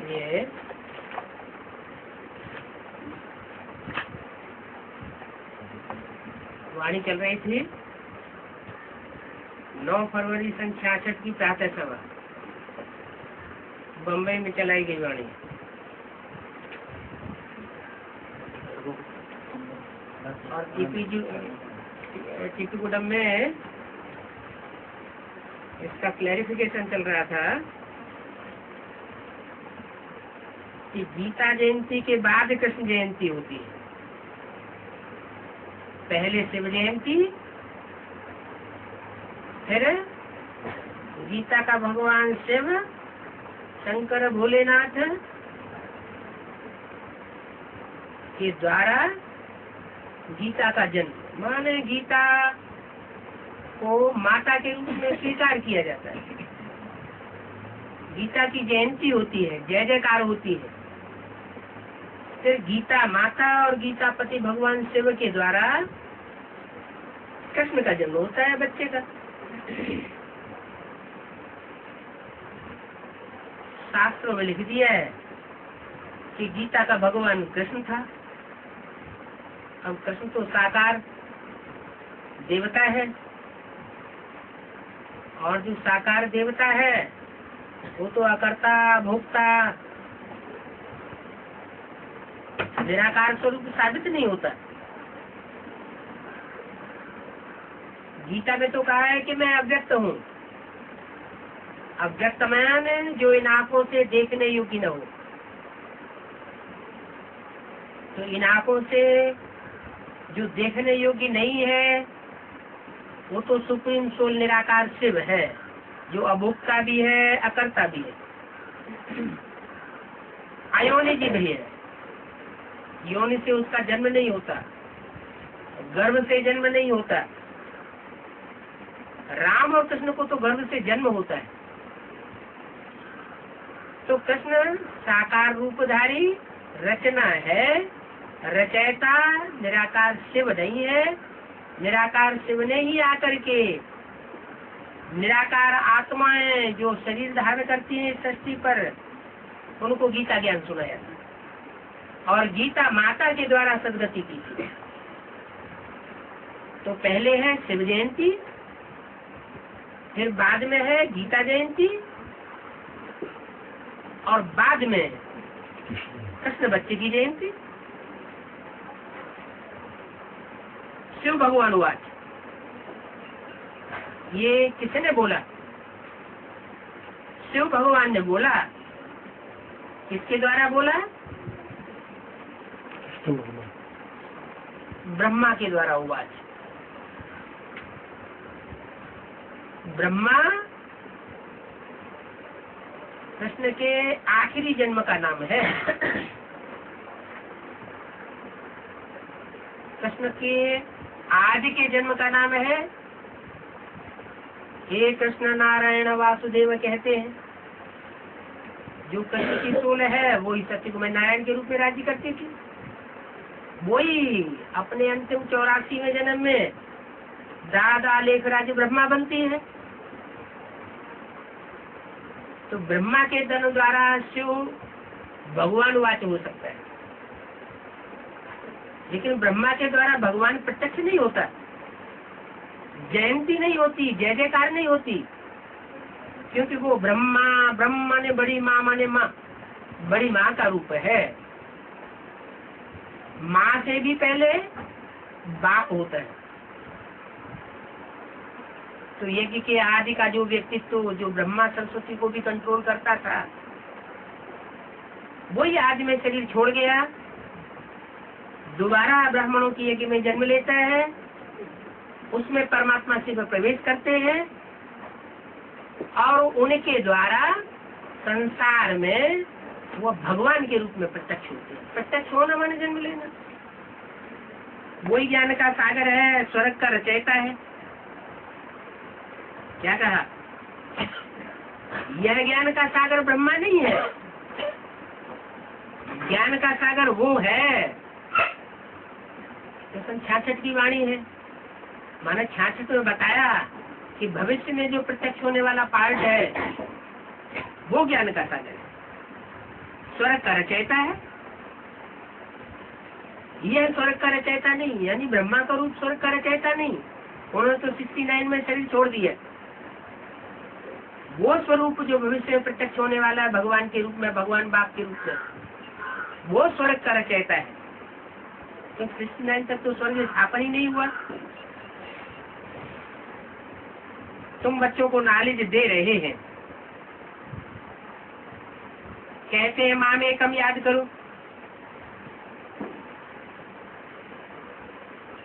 ये वाणी चल रही थी 9 फरवरी सन 66 की प्रातः सभा बम्बई में चलाई गई वाणी। और टीपीगुडम में इसका क्लैरिफिकेशन चल रहा था कि गीता जयंती के बाद कृष्ण जयंती होती है। पहले शिव जयंती, फिर गीता का भगवान शिव शंकर भोलेनाथ के द्वारा गीता का जन्म, माने गीता को माता के रूप में स्वीकार किया जाता है। गीता की जयंती होती है, जय जयकार होती है। फिर गीता माता और गीता पति भगवान शिव के द्वारा कृष्ण का जन्म होता है, बच्चे का। शास्त्रों में लिख दिया है कि गीता का भगवान कृष्ण था। अब कृष्ण तो साकार देवता है, और जो साकार देवता है वो तो अकर्ता भोक्ता निराकार स्वरूप साबित नहीं होता। गीता में तो कहा है कि मैं अव्यक्त हूँ। अव्यक्त माने जो इन आंखों से देखने योग्य न हो। तो इन आंखों से जो देखने योग्य नहीं है वो तो सुप्रीम सोल निराकार शिव है, जो अभोक्ता भी है अकर्ता भी है, अयोनिज भी है। योनि से उसका जन्म नहीं होता, गर्भ से जन्म नहीं होता। राम और कृष्ण को तो गर्भ से जन्म होता है। तो कृष्ण साकार रूपधारी रचना है, रचयिता निराकार शिव नहीं है। निराकार शिव ने ही आकर के निराकार आत्माएं जो शरीर धारण करती हैं सृष्टि पर, उनको गीता ज्ञान सुनाया था और गीता माता के द्वारा सदगति की थी। तो पहले है शिव जयंती, फिर बाद में है गीता जयंती और बाद में कृष्ण बच्चे की जयंती। शिव भगवान वाच, ये किसने बोला? शिव भगवान ने बोला। किसके द्वारा बोला? ब्रह्मा के द्वारा उवाच। ब्रह्मा कृष्ण के आखिरी जन्म का नाम है। कृष्ण के आदि के जन्म का नाम है हे कृष्ण नारायण वासुदेव कहते हैं। जो कृष्ण की सोल है वही सत्यकुमार नारायण के रूप में राज्य करती थी। वही अपने अंतिम 84वें जन्म में दादा लेखराज ब्रह्मा बनती है। तो ब्रह्मा के धन द्वारा शिव भगवान वाच हो सकता है, लेकिन ब्रह्मा के द्वारा भगवान प्रत्यक्ष नहीं होता, जयंती नहीं होती, जय जयकार नहीं होती, क्योंकि वो ब्रह्मा, ब्रह्म माने बड़ी माँ, माने माँ, बड़ी माँ का रूप है। माँ से भी पहले बाप होता है। तो यज्ञ के आदि का जो व्यक्तित्व, जो ब्रह्मा सरस्वती को भी कंट्रोल करता था, वही आदि में शरीर छोड़ गया, दोबारा ब्राह्मणों की यज्ञ में जन्म लेता है, उसमें परमात्मा शिव प्रवेश करते हैं और उनके द्वारा संसार में वो भगवान के रूप में प्रत्यक्ष होते हैं। प्रत्यक्ष होना माने जन्म लेना। वही ज्ञान का सागर है, स्वर्ग का रचयिता है। क्या कहा? यह ज्ञान का सागर ब्रह्मा नहीं है, ज्ञान का सागर वो है। 66 की वाणी है, माने 66 में बताया कि भविष्य में जो प्रत्यक्ष होने वाला पार्ट है वो ज्ञान का सागर है, स्वर्ग का रचयिता है। यह स्वर्ग का रचयिता नहीं, यानी ब्रह्मा का रूप स्वर्ग का रचयिता नहीं। उन्होंने तो 69 में शरीर छोड़ दिया। वो स्वरूप जो भविष्य में प्रत्यक्ष होने वाला है भगवान के रूप में, भगवान बाप के रूप में, वो स्वर्ग का रचयिता है। तो 69 तक तो स्वर्ग में स्थापन ही नहीं हुआ। तुम बच्चों को नॉलेज दे रहे हैं, कहते हैं माम एकम याद करो,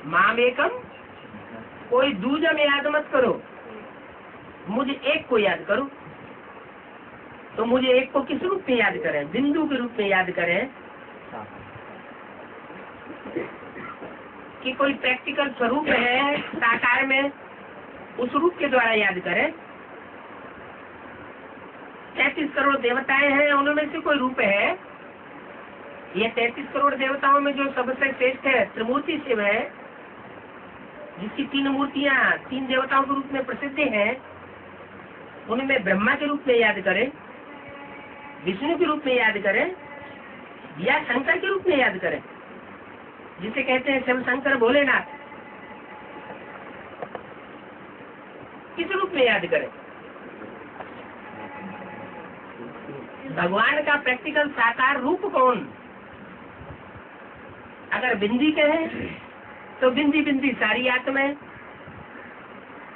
माम एकम, कोई दूजा में याद मत करो, मुझे एक को याद करो। तो मुझे एक को किस रूप में याद करें? बिंदु के रूप में याद करें कि कोई प्रैक्टिकल स्वरूप है साकार में, उस रूप के द्वारा याद करें। 33 करोड़ देवताएं हैं, उनमें से कोई रूप है। ये 33 करोड़ देवताओं में जो सबसे श्रेष्ठ है त्रिमूर्ति शिव है, जिसकी 3 मूर्तियां 3 देवताओं के रूप में प्रसिद्ध हैं। उनमें ब्रह्मा के रूप में याद करें, विष्णु के रूप में याद करें या शंकर के रूप में याद करें, जिसे कहते हैं शिव शंकर भोलेनाथ। किस रूप में याद करें? भगवान का प्रैक्टिकल साकार रूप कौन? अगर बिंदी कहें तो बिंदी बिंदी सारी आत्मा है,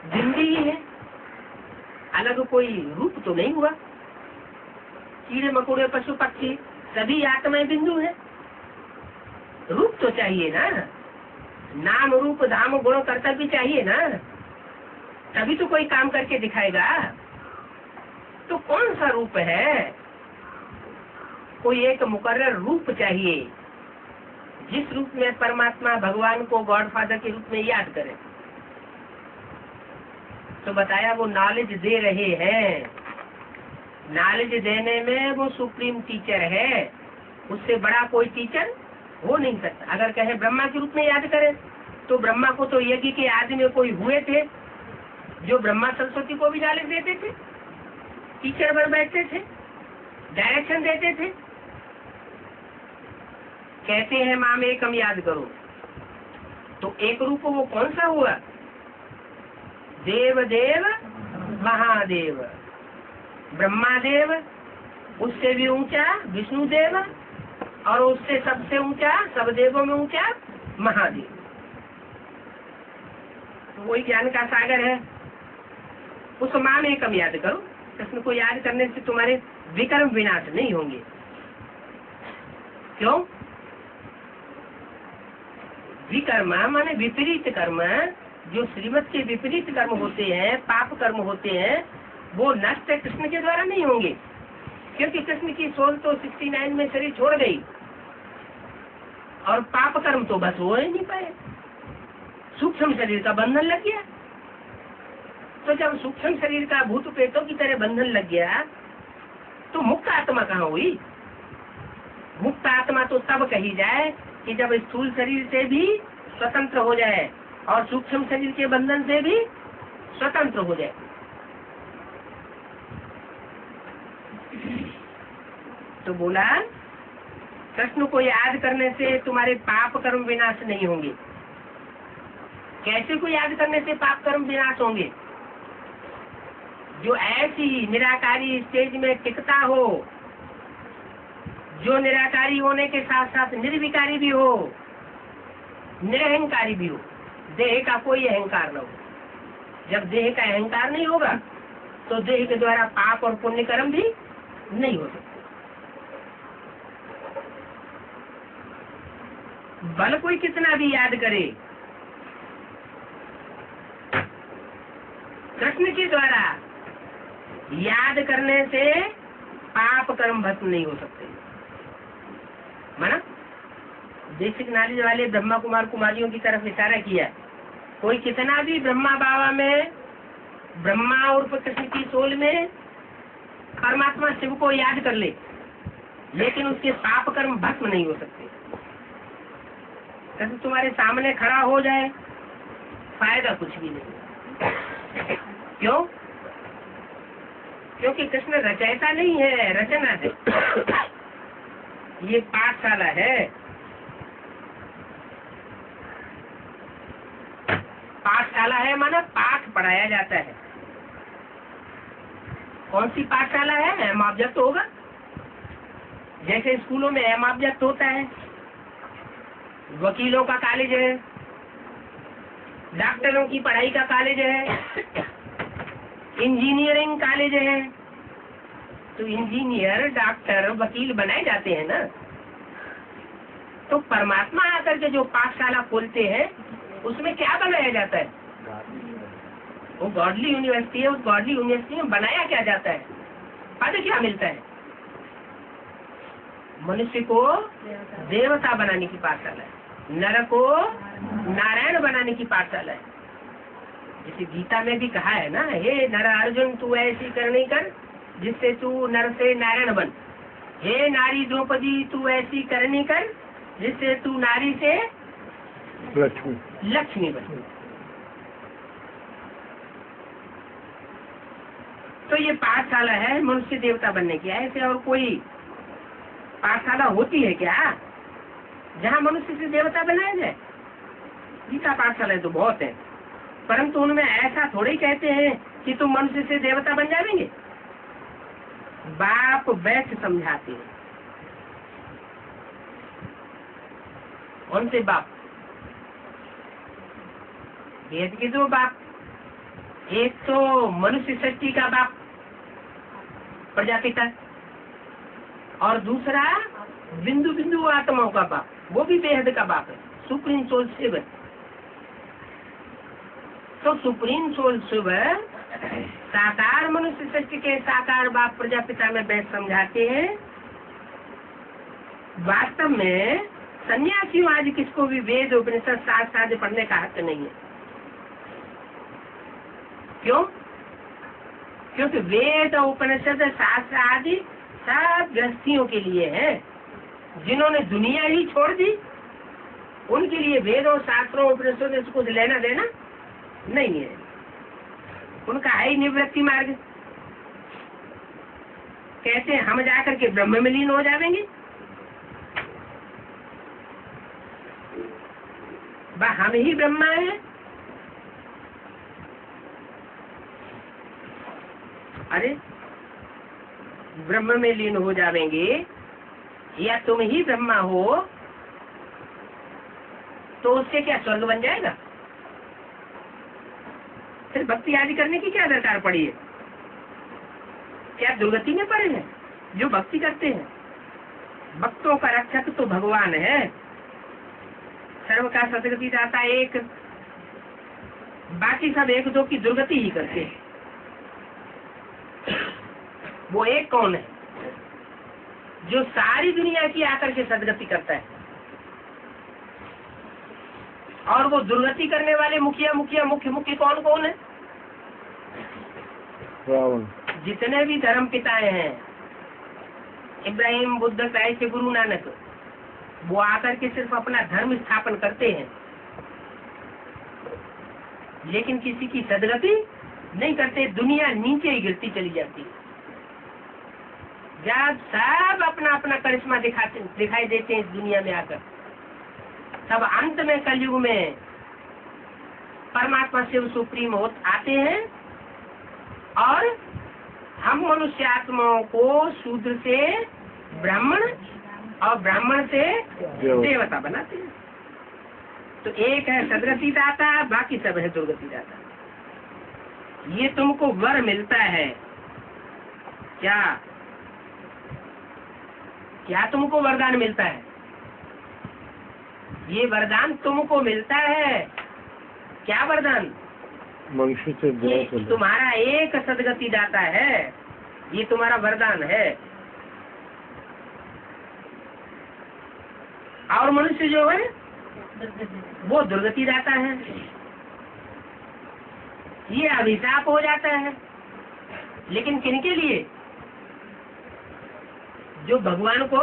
बिंदी ही है, अलग कोई रूप तो नहीं हुआ। कीड़े मकोड़े पशु पक्षी सभी आत्माएं बिंदु है। रूप तो चाहिए ना, नाम रूप धाम गुण कर्तव्य चाहिए ना, तभी तो कोई काम करके दिखाएगा। तो कौन सा रूप है? कोई एक मुकर्रर रूप चाहिए, जिस रूप में परमात्मा भगवान को गॉडफादर के रूप में याद करे। तो बताया वो नॉलेज दे रहे हैं, नॉलेज देने में वो सुप्रीम टीचर है, उससे बड़ा कोई टीचर हो नहीं सकता। अगर कहे ब्रह्मा के रूप में याद करें तो ब्रह्मा को तो यज्ञ के आदि में कोई हुए थे जो ब्रह्मा सरस्वती को भी नॉलेज देते थे, टीचर बन बैठते थे। डायरेक्शन देते थे। कहते हैं माम एकम याद करो, तो एक रूप वो कौन सा हुआ? देव देव महादेव, ब्रह्मादेव, उससे भी ऊंचा विष्णुदेव, और उससे सबसे ऊंचा, सब देवों में ऊंचा महादेव। तो वही ज्ञान का सागर है। उस माम एकम याद करो, कृष्ण को याद करने से तुम्हारे विकर्म विनाश नहीं होंगे। क्यों? विकर्म माने विपरीत कर्म, जो श्रीमत के विपरीत कर्म होते हैं, पाप कर्म होते हैं, वो नष्ट कृष्ण के द्वारा नहीं होंगे। क्योंकि कृष्ण की सोल तो 69 में शरीर छोड़ गई, और पाप कर्म तो बस हो ही नहीं पाए। सूक्ष्म शरीर का बंधन लग गया। तो जब सूक्ष्म शरीर का भूत प्रेतों की तरह बंधन लग गया, तो मुक्त आत्मा कहाँ हुई? मुक्त आत्मा तो तब कही जाए कि जब स्थूल शरीर से भी स्वतंत्र हो जाए और सूक्ष्म शरीर के बंधन से भी स्वतंत्र हो जाए। तो बोला कृष्ण को याद करने से तुम्हारे पाप कर्म विनाश नहीं होंगे। कैसे को याद करने से पाप कर्म विनाश होंगे? जो ऐसी निराकारी स्टेज में टिकता हो, जो निराकारी होने के साथ साथ निर्विकारी भी हो, निरहंकारी भी हो, देह का कोई अहंकार न हो। जब देह का अहंकार नहीं होगा तो देह के द्वारा पाप और पुण्य कर्म भी नहीं हो सकते। बल कोई कितना भी याद करे, कृष्ण के द्वारा याद करने से पाप कर्म भस्म नहीं हो सकते। माना बेसिक नॉलेज वाले ब्रह्मा कुमार कुमारियों की तरफ इशारा किया। कोई कितना भी ब्रह्मा बाबा में, ब्रह्मा और कृष्ण की सोल में परमात्मा शिव को याद कर ले, लेकिन उसके पाप कर्म भस्म नहीं हो सकते। कृष्ण तुम्हारे सामने खड़ा हो जाए, फायदा कुछ भी नहीं। क्यों? क्योंकि कृष्ण रचयिता नहीं है, रचना है। ये पाठशाला है। पाठशाला है माना पाठ पढ़ाया जाता है। कौन सी पाठशाला है? एम ऑब्जेक्ट होगा। जैसे स्कूलों में एम ऑब्जेक्ट होता है, वकीलों का कॉलेज है, डॉक्टरों की पढ़ाई का कॉलेज है, इंजीनियरिंग कॉलेज है। तो इंजीनियर, डॉक्टर, वकील बनाए जाते हैं ना। तो परमात्मा आकर के जो पाठशाला खोलते हैं उसमें क्या बनाया जाता है? वो गॉडली यूनिवर्सिटी है। उस गॉडली यूनिवर्सिटी में बनाया क्या जाता है? पद क्या मिलता है? मनुष्य को देवता बनाने की पाठशाला है, नर को नारायण बनाने की पाठशाला है। जैसे गीता में भी कहा है ना, हे नर अर्जुन तू ऐसी करनी कर जिससे तू नर से नारायण बन। हे नारी द्रौपदी तू ऐसी करनी कर जिससे तू नारी से लक्ष्मी बन। तो ये पाठशाला है मनुष्य देवता बनने की। ऐसे और कोई पाठशाला होती है क्या जहाँ मनुष्य से देवता बनाया जाए? गीता पाठशाला तो बहुत है, परंतु उनमें ऐसा थोड़ी कहते हैं कि तुम मनुष्य से देवता बन जाएंगे। बाप बैठ समझाते हैं। कौन से बाप? वेद के दो बाप। एक तो मनुष्य सृष्टि का बाप प्रजापिता, और दूसरा बिंदु बिंदु आत्माओं का बाप, वो भी बेहद का बाप है, सुप्रीम सोल शिव। तो सुप्रीम सोल शिव साकार मनुष्य सृष्टि के साकार बाप प्रजापिता में बैठ समझाते हैं। वास्तव में सन्यासियों आज किसको भी वेद उपनिषद साथ साथ पढ़ने का हक नहीं है। क्यों? क्योंकि वेद और उपनिषद शास्त्र आदि सब गृहस्थियों के लिए है। जिन्होंने दुनिया ही छोड़ दी उनके लिए वेद और शास्त्रों उपनिषदों से कुछ लेना देना नहीं है। उनका है ही निवृत्ति मार्ग। कहते हैं हम जाकर के ब्रह्म में लीन हो जाएंगे। हम ही ब्रह्मा है। अरे ब्रह्म में लीन हो जाएंगे या तुम ही ब्रह्मा हो तो उससे क्या स्वर्ग बन जाएगा? फिर भक्ति आदि करने की क्या दरकार पड़ी है? क्या दुर्गति में पड़े हैं जो भक्ति करते हैं? भक्तों का रक्षक तो भगवान है। सर्व का सदगति दाता एक, बाकी सब एक दो की दुर्गति ही करते हैं। वो एक कौन है जो सारी दुनिया की आकर के सदगति करता है? और वो दुर्गति करने वाले मुख्य कौन कौन है? रावण। जितने भी धर्म पिताएं हैं, इब्राहिम, बुद्ध, क्राइस्ट, गुरु नानक, वो आकर के सिर्फ अपना धर्म स्थापन करते हैं, लेकिन किसी की सदगति नहीं करते। दुनिया नीचे ही गिरती चली जाती है। जब सब अपना अपना करिश्मा दिखाई देते हैं इस दुनिया में आकर, तब अंत में कलयुग में परमात्मा शिव सुप्रीम आते हैं और हम मनुष्य आत्माओं को शूद्र से ब्राह्मण और ब्राह्मण से देवता बनाते हैं। तो एक है सदगति दाता, बाकी सब है दुर्गति दाता। ये तुमको वर मिलता है क्या? क्या तुमको वरदान मिलता है? ये वरदान तुमको मिलता है। क्या वरदान? मनुष्य से तुम्हारा एक सदगति दाता है, ये तुम्हारा वरदान है। और मनुष्य जो है वो दुर्गति दाता है। ये अभिशाप हो जाता है। लेकिन किनके लिए? जो भगवान को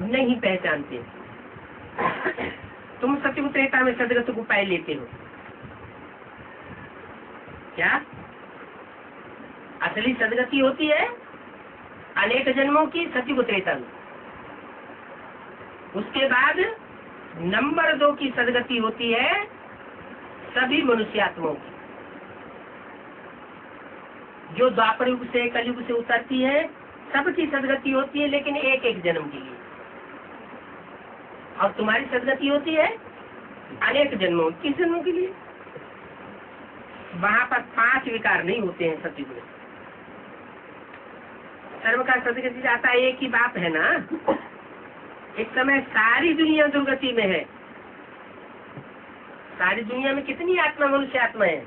नहीं पहचानते। तुम सत्युग त्रेता में सदगति को पाए लेते हो क्या? असली सदगति होती है अनेक जन्मों की सत्युग त्रेता में। उसके बाद नंबर 2 की सदगति होती है सभी मनुष्यात्माओं की, जो द्वापर युग से कलयुग से उतरती है। सबकी सदगति होती है, लेकिन एक एक जन्म के लिए। और तुम्हारी सदगति होती है अनेक जन्मों, किस जन्मों के लिए? वहाँ पर 5 विकार नहीं होते हैं सतयुग में। सर्व का सदगति दाता एक ही बाप है ना। इस समय सारी दुनिया दुर्गति में है। सारी दुनिया में कितनी आत्मा मनुष्य आत्मा है?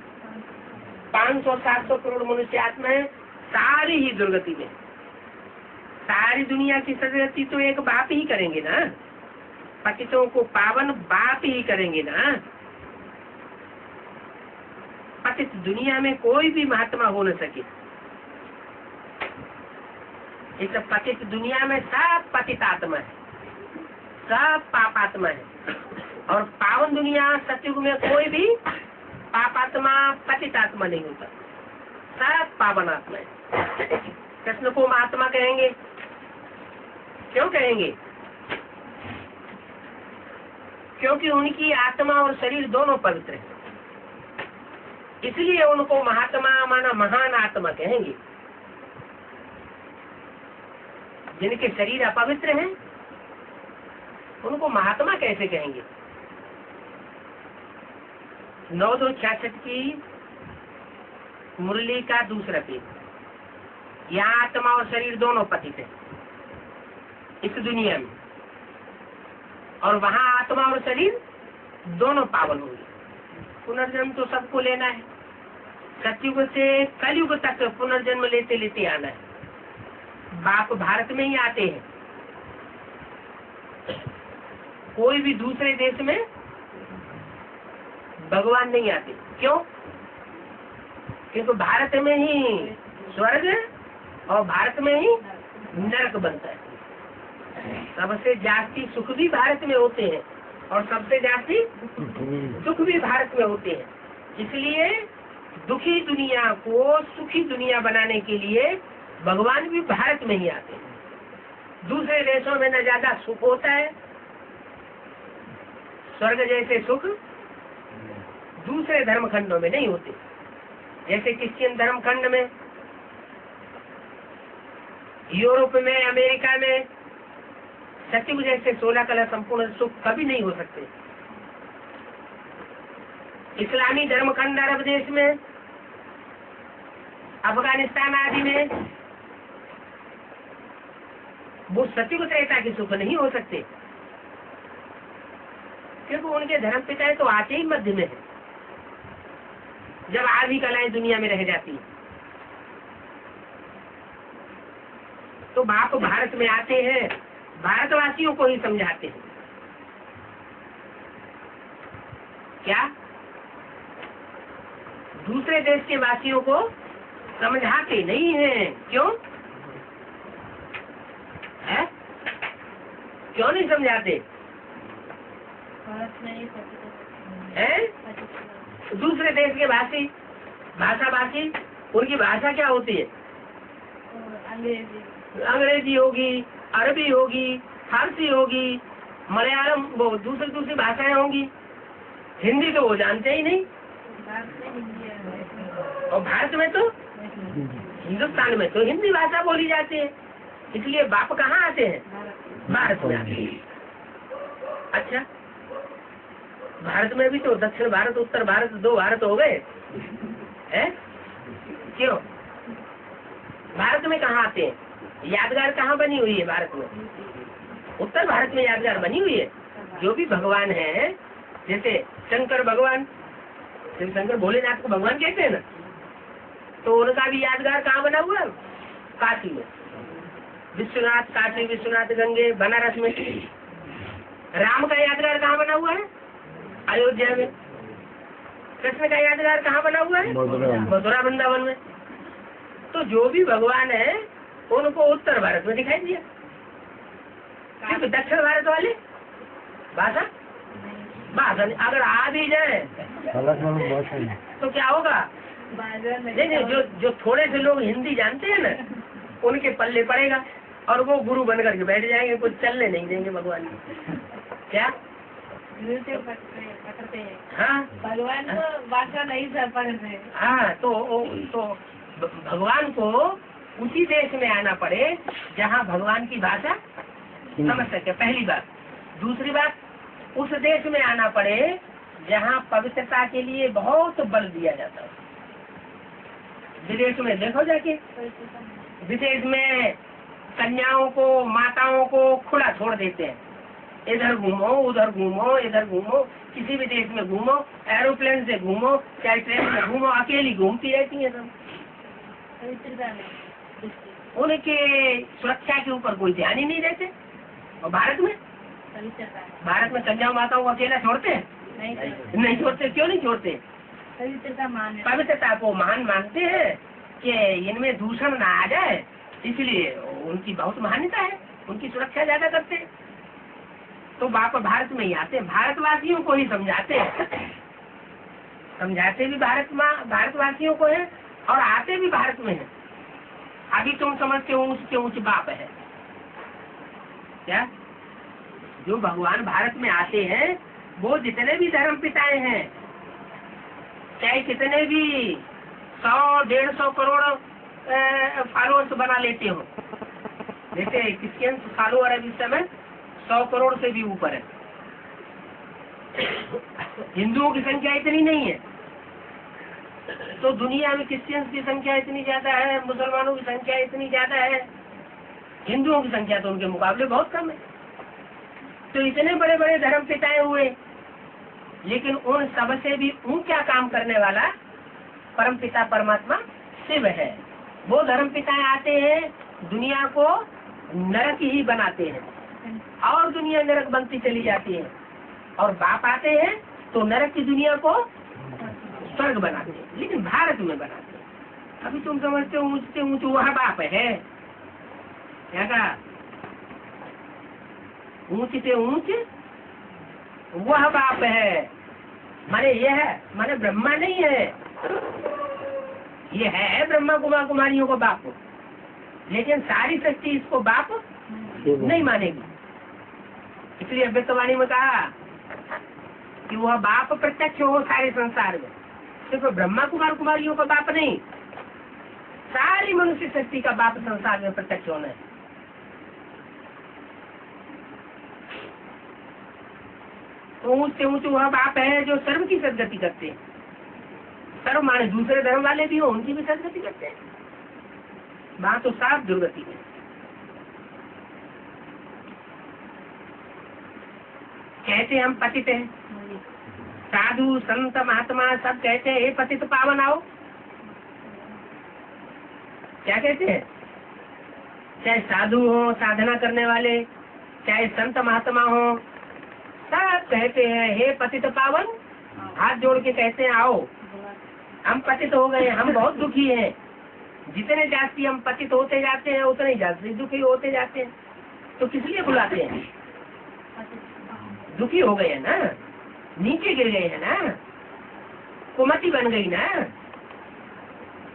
500-700 करोड़ मनुष्य आत्मा है, सारी ही दुर्गति में। सारी दुनिया की सदगति तो एक बाप ही करेंगे ना। पतितों को पावन बाप ही करेंगे ना। पतित दुनिया में कोई भी महात्मा हो न सके। इस पतित दुनिया में सब पतित आत्मा है, सब पापात्मा है। और पावन दुनिया सतयुग में कोई भी पापात्मा पतित आत्मा नहीं होता, सब पावन आत्मा है। कृष्ण को महात्मा कहेंगे, क्यों कहेंगे? क्योंकि उनकी आत्मा और शरीर दोनों पवित्र है, इसलिए उनको महात्मा माना महान आत्मा कहेंगे। जिनके शरीर अपवित्र हैं उनको महात्मा कैसे कहेंगे? 9-2-66 की मुरली का दूसरा पेज। यहाँ आत्मा और शरीर दोनों पतित है इस दुनिया में, और वहाँ आत्मा और शरीर दोनों पावन होंगे। पुनर्जन्म तो सबको लेना है। सतयुग से कलयुग तक पुनर्जन्म लेते लेते आना है। बाप भारत में ही आते हैं, कोई भी दूसरे देश में भगवान नहीं आते। क्यों? क्योंकि भारत में ही स्वर्ग और भारत में ही नरक बनता है। सबसे जास्ती सुख भी भारत में होते हैं और सबसे जास्ती दुख भी भारत में होते हैं। इसलिए दुखी दुनिया को सुखी दुनिया बनाने के लिए भगवान भी भारत में ही आते हैं। दूसरे देशों में न ज्यादा सुख होता है, स्वर्ग जैसे सुख दूसरे धर्म खंडों में नहीं होते। जैसे क्रिश्चियन धर्म खंड में, यूरोप में, अमेरिका में सतयुग जैसे 16 कला संपूर्ण सुख कभी नहीं हो सकते। इस्लामी धर्म खंड अरब देश में, अफगानिस्तान आदि में वो सतयुग त्रेता के सुख नहीं हो सकते, क्योंकि उनके धर्म पिता तो आते ही मध्य में है, जब आधी कलाएं दुनिया में रह जाती है। तो बाप भारत में आते हैं, भारतवासियों को ही समझाते हैं। क्या दूसरे देश के वासियों को समझाते नहीं हैं? क्यों है? क्यों नहीं समझाते हैं? दूसरे देश के भाषा भाषी, उनकी भाषा क्या होती है? अंग्रेजी होगी, अरबी होगी, फारसी होगी, मलयालम, वो दूसरी भाषाएं होंगी। हिंदी तो वो जानते ही नहीं। और भारत में तो, हिंदुस्तान में तो हिंदी भाषा बोली जाती है, इसलिए बाप कहाँ आते हैं? भारत में आते हैं। अच्छा, भारत में भी तो दक्षिण भारत, उत्तर भारत, 2 भारत हो गए हैं? क्यों भारत में कहाँ आते हैं? यादगार कहाँ बनी हुई है भारत में? उत्तर भारत में यादगार बनी हुई है। जो भी भगवान है, जैसे शंकर भगवान, शिव शंकर भोलेनाथ को भगवान कहते हैं ना, तो उनका भी यादगार कहाँ बना हुआ है? काशी में। विश्वनाथ, काशी विश्वनाथ, गंगे, बनारस में। राम का यादगार कहाँ बना हुआ है? अयोध्या में। कृष्ण का यादगार कहाँ बना हुआ है? मथुरा वृंदावन में। तो जो भी भगवान है उनको उत्तर भारत में दिखाई दिया, क्योंकि दक्षिण भारत वाले भाषा अगर आ भी जाए तो क्या होगा? नहीं, जो थोड़े से लोग हिंदी जानते हैं ना, उनके पल्ले पड़ेगा और वो गुरु बन करके बैठ जाएंगे, कुछ चलने नहीं देंगे भगवान को। क्या पकड़ते हैं? हाँ, भगवान को भाषा नहीं पकड़ते। हाँ, तो भगवान को उसी देश में आना पड़े जहाँ भगवान की भाषा समझ सके, पहली बात। दूसरी बात, उस देश में आना पड़े जहाँ पवित्रता के लिए बहुत बल दिया जाता है। विदेश में देखो जाके, विदेश में कन्याओं को, माताओं को खुला छोड़ देते हैं, इधर घूमो, उधर घूमो, इधर घूमो, किसी भी देश में घूमो, एरोप्लेन से घूमो, चाहे ट्रेन में घूमो, अकेली घूमती रहती है सब। उनके सुरक्षा के ऊपर कोई ध्यान ही नहीं देते। और भारत में कन्या माताओं को अकेला छोड़ते हैं? नहीं छोड़ते। क्यों नहीं छोड़ते? पवित्रता को महान मानते हैं कि इनमें दूषण ना आ जाए, इसलिए उनकी बहुत मान्यता है, उनकी सुरक्षा ज्यादा करते हैं। तो बाप भारत में ही आते हैं, भारतवासियों को ही समझाते हैं। समझाते भी भारतवासियों को है और आते भी भारत में है। अभी तुम समझते हो ऊंच के ऊंच बाप है क्या? जो भगवान भारत में आते हैं वो जितने भी धर्म पिताएं हैं, चाहे कितने भी 100-150 करोड़ फॉलोअर्स बना लेते हो, जैसे क्रिश्चियन फॉलोअर है इस समय 100 करोड़ से भी ऊपर है। हिंदुओं की संख्या इतनी नहीं है, तो दुनिया में क्रिश्चियंस की संख्या इतनी ज्यादा है, मुसलमानों की संख्या इतनी ज्यादा है, हिंदुओं की संख्या तो उनके मुकाबले बहुत कम है। तो इतने बड़े बड़े धर्म पिताएं हुए, लेकिन उन सबसे भी ऊंचा काम करने वाला परम पिता परमात्मा शिव है। वो धर्म पिताएं आते हैं, दुनिया को नरक ही बनाते हैं और दुनिया नरक बनती चली जाती है, और बाप आते हैं तो नरक की दुनिया को स्वर्ग बनाते हैं, लेकिन भारत में बनाते हैं। अभी तुम समझते हो ऊंच से ऊंच वह बाप है, क्या कहा? ऊंच से ऊंच वह बाप है, माने यह है, माने ब्रह्मा नहीं है, ये है ब्रह्मा कुमारियों को बाप, लेकिन सारी सृष्टि इसको बाप नहीं मानेगी। इसलिए अव्यक्तवाणी में कहा कि वह बाप प्रत्यक्ष हो सारे संसार में, सिर्फ ब्रह्मा कुमार कुमारियों का बाप नहीं, सारी मनुष्य शक्ति का बाप संसार में प्रत्यक्ष होना है। तो ऊंच से ऊंच वह बाप है जो सर्व की सदगति करते हैं। सर्व माने दूसरे धर्म वाले भी हो, उनकी भी सदगति करते हैं। वहां तो साफ दुर्गति है। कहते हम पतित हैं, साधु संत महात्मा सब कहते हैं हे पतित पावन आओ। क्या कहते हैं? चाहे साधु हो, साधना करने वाले, चाहे संत महात्मा हो, सब कहते हैं हे पतित पावन, हाथ जोड़ के कहते हैं आओ, हम पतित हो गए, हम बहुत दुखी हैं। जितने जास्ती हम पतित होते जाते हैं उतने जास्ती दुखी होते जाते हैं। तो किस लिए बुलाते हैं? दुखी हो गए ना, नीचे गिर गए हैं ना, कुमति बन गई ना।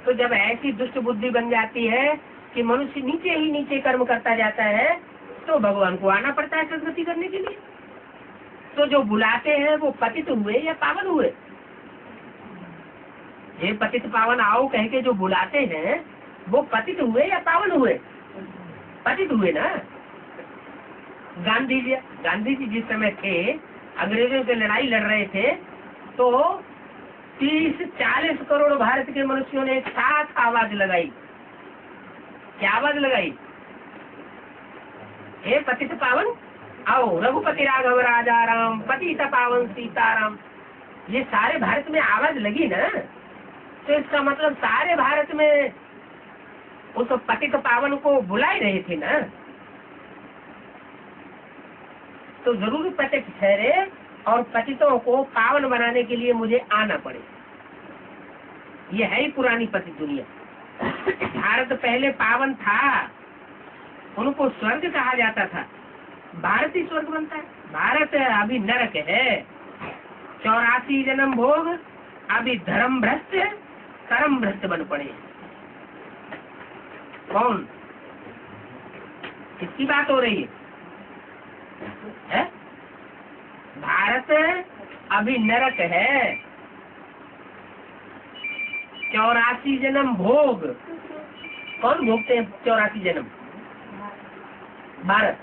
तो जब ऐसी दुष्ट बुद्धि बन जाती है कि मनुष्य नीचे ही नीचे कर्म करता जाता है, तो भगवान को आना पड़ता है सदगति करने के लिए। तो जो बुलाते हैं वो पतित हुए या पावन हुए? ये पतित पावन आओ कह के जो बुलाते हैं वो पतित हुए या पावन हुए? पतित हुए ना। गांधी जी जिस समय थे, अंग्रेजों से लड़ाई लड़ रहे थे, तो 30-40 करोड़ भारत के मनुष्यों ने एक साथ आवाज लगाई। क्या आवाज लगाई? हे पतित पावन आओ, रघुपति राघव राजा राम, पतित पावन सीताराम। ये सारे भारत में आवाज लगी ना, तो इसका मतलब सारे भारत में उस पतित पावन को बुला ही रहे थे ना। तो जरूर पतित ठहरे और पतितों को पावन बनाने के लिए मुझे आना पड़े। ये है ही पुरानी पतित दुनिया। भारत पहले पावन था, उनको स्वर्ग कहा जाता था। भारत ही स्वर्ग बनता है। भारत अभी नरक है। 84 जन्म भोग, अभी धर्म भ्रष्ट कर्म भ्रष्ट बन पड़े। कौन? किसकी बात हो रही है? भारत अभी नरक है। 84 जन्म भोग। कौन भोगते हैं 84 जन्म? भारत।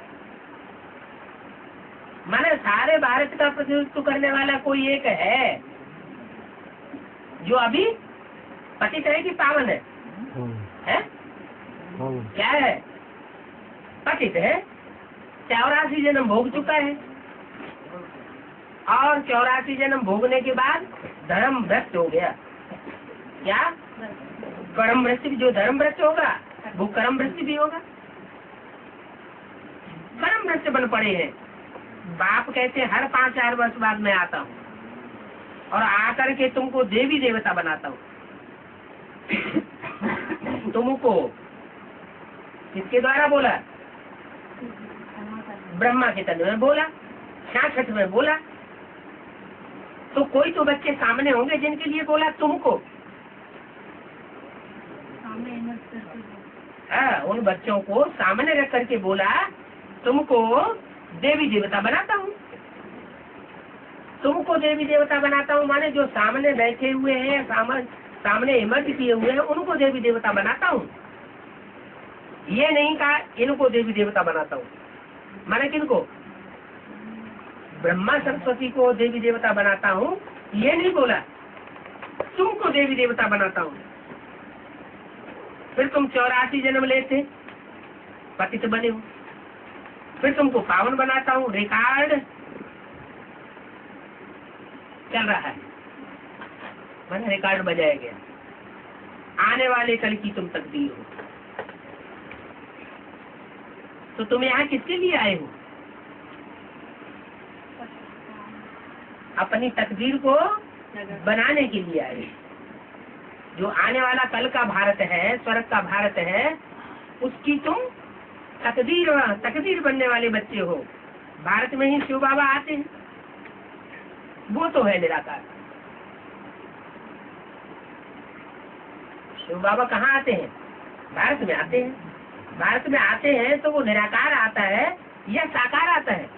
माने सारे भारत का प्रतिनिधित्व करने वाला कोई एक है जो अभी पतित है कि पावन है? क्या है? पतित है। 84 जन्म भोग चुका है और 84 जन्म भोगने के बाद धर्म भ्रष्ट हो गया। क्या? कर्म भ्रष्ट। जो धर्म भ्रष्ट होगा वो कर्म भ्रष्ट भी होगा। कर्म भ्रष्ट बन पड़े हैं। बाप कहते हर 5-4 वर्ष बाद मैं आता हूँ और आकर के तुमको देवी देवता बनाता हूँ। तुमको किसके द्वारा बोला? ब्रह्मा के तन में बोला, 66 में बोला। तो कोई तो बच्चे सामने होंगे जिनके लिए बोला तुमको। उन बच्चों को सामने रख करके बोला तुमको देवी देवता बनाता हूँ। तुमको देवी देवता बनाता हूँ माने जो सामने बैठे हुए हैं, सामने इमर्ज किए हुए हैं, उनको देवी देवता बनाता हूँ। ये नहीं कहा इनको देवी देवता बनाता हूँ। माने किनको? ब्रह्मा सरस्वती को देवी देवता बनाता हूँ, ये नहीं बोला। तुमको देवी देवता बनाता हूँ। फिर तुम 84 जन्म लेते, पतित बने हो। फिर तुमको पावन बनाता हूँ। रिकॉर्ड चल रहा है, मैंने रिकॉर्ड बजाया गया। आने वाले कल की तुम तकदीर हो। तो तुम यहाँ किसके लिए आए हो? अपनी तकदीर को बनाने के लिए आए। जो आने वाला कल का भारत है, स्वर्ग का भारत है, उसकी तुम तकदीर बनने वाले बच्चे हो। भारत में ही शिव बाबा आते हैं, वो तो है निराकार। शिव बाबा कहाँ आते हैं? भारत में आते हैं। भारत में आते हैं तो वो निराकार आता है या साकार आता है?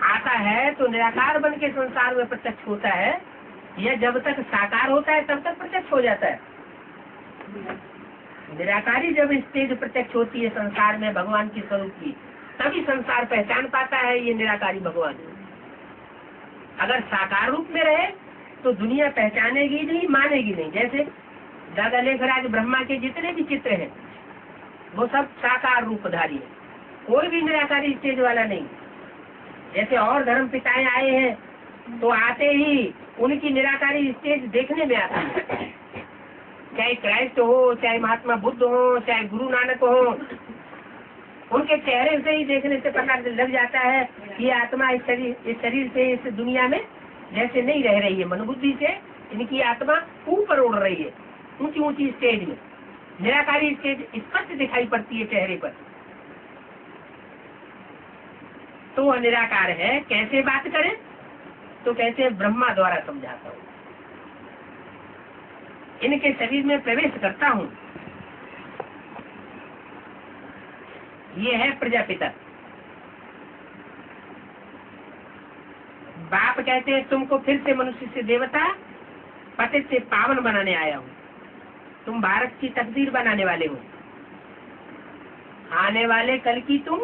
आता है तो निराकार बन के संसार में प्रत्यक्ष होता है, या जब तक साकार होता है तब तक प्रत्यक्ष हो जाता है? निराकारी जब स्टेज प्रत्यक्ष होती है संसार में भगवान की स्वरूप की, तभी संसार पहचान पाता है ये निराकारी भगवान। अगर साकार रूप में रहे तो दुनिया पहचानेगी नहीं, मानेगी नहीं। जैसे दादा लेखराज ब्रह्मा के जितने भी चित्र हैं वो सब साकार रूपधारी है, कोई भी निराकारी स्टेज वाला नहीं। जैसे और धर्म पिताएं आए हैं तो आते ही उनकी निराकारी स्टेज देखने में आती है, चाहे क्राइस्ट हो, चाहे महात्मा बुद्ध हो, चाहे गुरु नानक हो, उनके चेहरे से ही देखने से पता लग जाता है कि ये आत्मा इस शरीर से इस दुनिया में जैसे नहीं रह रही है, मन बुद्धि से इनकी आत्मा ऊपर उड़ रही है, ऊंची ऊंची स्टेज में। निराकारी स्टेज स्पष्ट दिखाई पड़ती है चेहरे पर। तो वह निराकार है। कैसे बात करें? तो कैसे ब्रह्मा द्वारा समझाता हूँ, इनके शरीर में प्रवेश करता हूँ। ये है प्रजापिता। बाप कहते हैं तुमको फिर से मनुष्य से देवता, पतित से पावन बनाने आया हूँ। तुम भारत की तकदीर बनाने वाले हो, आने वाले कल की तुम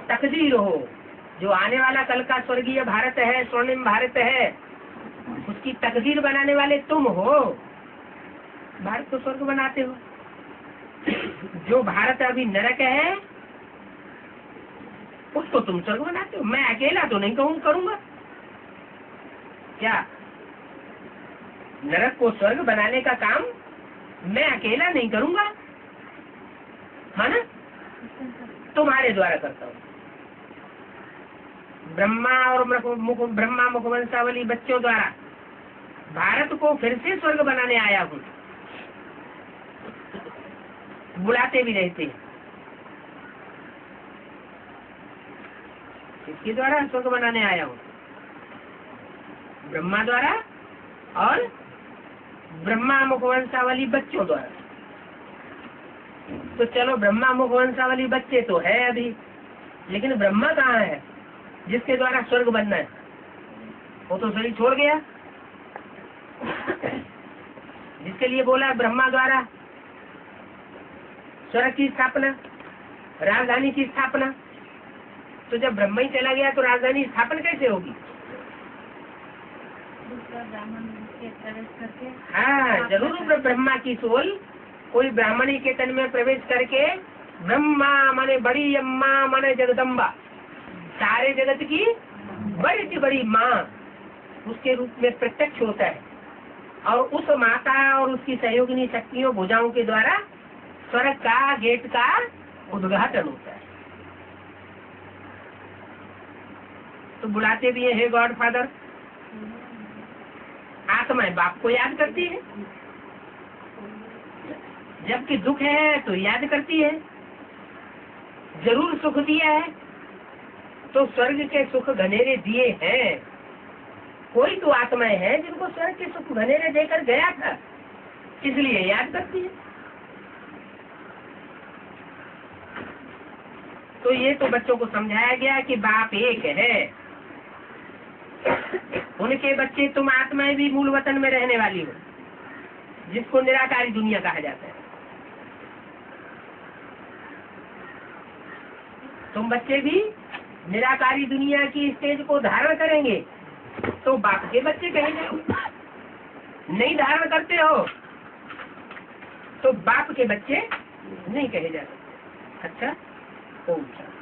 तकदीर हो। जो आने वाला कल का स्वर्गीय भारत है, स्वर्णिम भारत है, उसकी तकदीर बनाने वाले तुम हो। भारत को स्वर्ग बनाते हो। जो भारत अभी नरक है उसको तुम स्वर्ग बनाते हो। मैं अकेला तो नहीं करूंगा क्या? नरक को स्वर्ग बनाने का काम मैं अकेला नहीं करूंगा, है ना? तुम्हारे द्वारा करता हूँ। ब्रह्मा और ब्रह्मा मुखवंशावली बच्चों द्वारा भारत को फिर से स्वर्ग बनाने आया हूँ। बुलाते भी रहते हैं। इसके द्वारा स्वर्ग बनाने आया हूँ, ब्रह्मा द्वारा और ब्रह्मा मुखवंशावली बच्चों द्वारा। तो चलो ब्रह्मा मुखवंशावली बच्चे तो है अभी, लेकिन ब्रह्मा कहाँ है जिसके द्वारा स्वर्ग बनना है? वो तो शरीर छोड़ गया। जिसके लिए बोला ब्रह्मा द्वारा स्वर्ग की स्थापना, राजधानी की स्थापना, तो जब ब्रह्मा ही चला गया तो राजधानी स्थापना कैसे होगी? हाँ, जरूर ब्रह्मा की सोल कोई ब्राह्मणी के तन में प्रवेश करके ब्रह्मा माने बड़ी अम्मा माने जगदम्बा, सारे जगत की बड़ी से बड़ी माँ उसके रूप में प्रत्यक्ष होता है, और उस माता और उसकी सहयोगिनी शक्तियों भुजाओं के द्वारा स्वर्ग का गेट का उद्घाटन होता है। तो बुलाते भी है, हे गॉड फादर। आत्माएं बाप को याद करती है, जबकि दुख है तो याद करती है। जरूर सुख दिया है तो स्वर्ग के सुख घनेरे दिए हैं। कोई तो आत्माएं हैं जिनको स्वर्ग के सुख घनेरे देकर गया था, इसलिए याद करती है। तो ये तो बच्चों को समझाया गया कि बाप एक है, उनके बच्चे तुम आत्माएं भी मूल वतन में रहने वाली हो, जिसको निराकारी दुनिया कहा जाता है। तुम बच्चे भी निराकारी दुनिया की स्टेज को धारण करेंगे तो बाप के बच्चे कहेंगे। नहीं धारण करते हो तो बाप के बच्चे नहीं कहे जाते। अच्छा, ओम शांति।